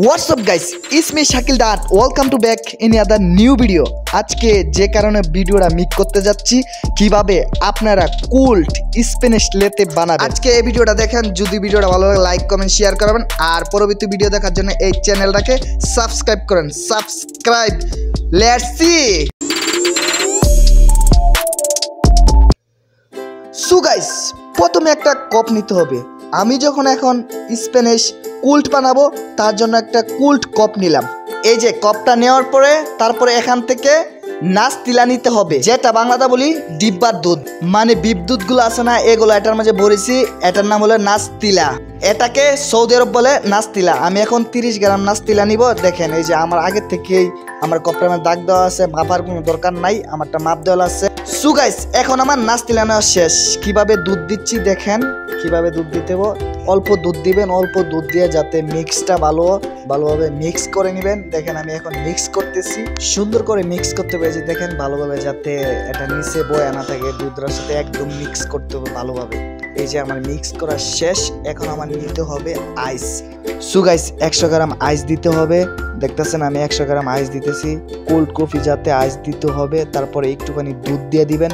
What's up guys, it's me Shakil Dad. Welcome to back in another new video. আজকে যে কারণে ভিডিওটা make করতে যাচ্ছি কিভাবে আপনারা কুল্ট স্প্যানিশ লেতে বানাবেন। আজকে এই ভিডিওটা দেখেন, যদি ভিডিওটা ভালো লাগে লাইক কমেন্ট শেয়ার করবেন আর পরবর্তী ভিডিও দেখার জন্য এই চ্যানেলটাকে সাবস্ক্রাইব করেন। Subscribe, let's see. So guys, প্রথমে একটা কাপ নিতে হবে। আমি যখন এখন স্প্যানিশ কুল্ট বানাবো তার জন্য একটা কুল্ট কাপ নিলাম। এই যে কাপটা নেওয়ার পরে তারপরে এখান থেকে নাস্তিলা নিতে হবে, যেটা বাংলাতে বলি ডিব্বার দুধ, মানে বিপ দুধগুলো আছে না, এগুলো এটার মাঝে ভরেছি। এটার নাম হলো নাস্তিলা, এটাকে সৌদি আরব বলে নাস্তিলা। আমি এখন 30 গ্রাম নাস্তিলা নিব। দেখেন এই যে আমার আগে থেকেই আমার কাপটার মধ্যে দাগ দেওয়া আছে, মাপার কোনো দরকার নাই, আমারটা মাপ দেওয়া আছে। সো গাইস, এখন আমার নাস্তিলা নেওয়া শেষ। কিভাবে দুধ দিচ্ছি দেখেন, কিভাবে দুধ দিতে হবে। অল্প দুধ দিবেন, অল্প দুধ দিয়ে যাতে মিক্সটা ভালোভাবে মিক্স করে নেবেন। দেখেন আমি এখন মিক্স করতেছি, সুন্দর করে মিক্স করতে পেরেছি। দেখেন ভালোভাবে যাতে এটা নিচে বয়ে না থাকে, দুধের সাথে একদম মিক্স করতে হবে ভালোভাবে। এই যে আমার মিক্স করা শেষ। এখন আমার নিতে হবে আইস। সো গাইস, 100 গ্রাম আইস দিতে হবে। দেখতেছেন আমি 100 গ্রাম আইস দিতেছি। কোল্ড কফি যাতে আইস দিতে হবে, তারপরে একটুখানি দুধ দিয়ে দিবেন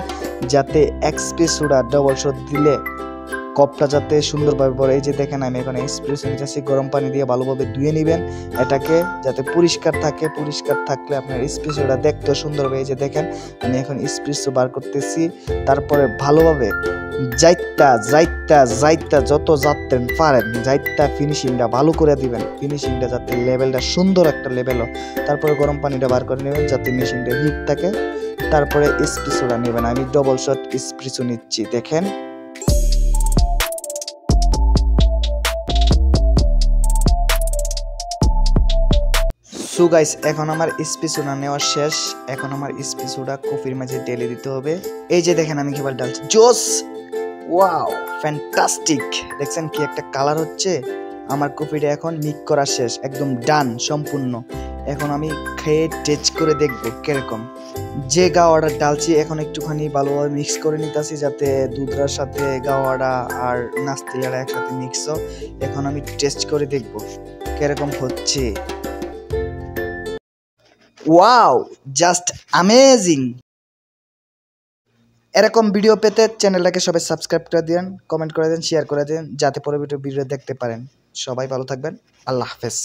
যাতে এক্সপ্রেসো ডাবল শট দিলে কপটা যাতে সুন্দরভাবে পড়ে। এই যে দেখেন আমি এখন এক্সপ্রেসো নিতেছি, গরম পানি দিয়ে ভালোভাবে ধুয়ে নেবেন এটাকে যাতে পরিষ্কার থাকে। পরিষ্কার থাকলে আপনার এক্সপ্রেসোটা দেখতে সুন্দর হবে। এই যে দেখেন আমি এখন এক্সপ্রেসো বার করতেছি, তারপরে ভালোভাবে যাইতা যত যাতেন পারেন যাইতা ফিনিশিংটা ভালো করে দিবেন। ফিনিশিংটা যাতে লেভেলটা সুন্দর একটা লেভেল হয়। তারপরে গরম পানিটা বার করে নেবেন যাতে মেশিনটা হিট থাকে। তারপরে এক্সপ্রেসোটা নেবেন। আমি ডবল শট এক্সপ্রেসো নিচ্ছি, দেখেন। সো গাইস, এখন আমার এসপ্রেসোটা নেওয়া শেষ। এখন আমার এসপ্রেসোটা কফির মাঝে ঢেলে দিতে হবে। এই যে দেখেন আমি কিভাবে ঢালছি, জোস, ওয়াও, ফ্যান্টাস্টিক। দেখছেন কি একটা কালার হচ্ছে। আমার কফিটা এখন মিক্স করা শেষ, একদম ডান সম্পূর্ণ। এখন আমি খেয়ে টেস্ট করে দেখবো কিরকম। যে গাওয়াটা ডালছি এখন একটুখানি ভালোভাবে মিক্স করে নিতেছি যাতে দুধটার সাথে গাওয়াটা আর নাস্তিলাটা একসাথে মিক্স হোক। এখন আমি টেস্ট করে দেখবো কিরকম হচ্ছে। Wow, just amazing. এরকম ভিডিও পেতে চ্যানেলটাকে সবাই সাবস্ক্রাইব করে দিন, কমেন্ট করে দিন, শেয়ার করে দিন যাতে পরবর্তী ভিডিও দেখতে পারেন। সবাই ভালো থাকবেন, আল্লাহ হাফেজ।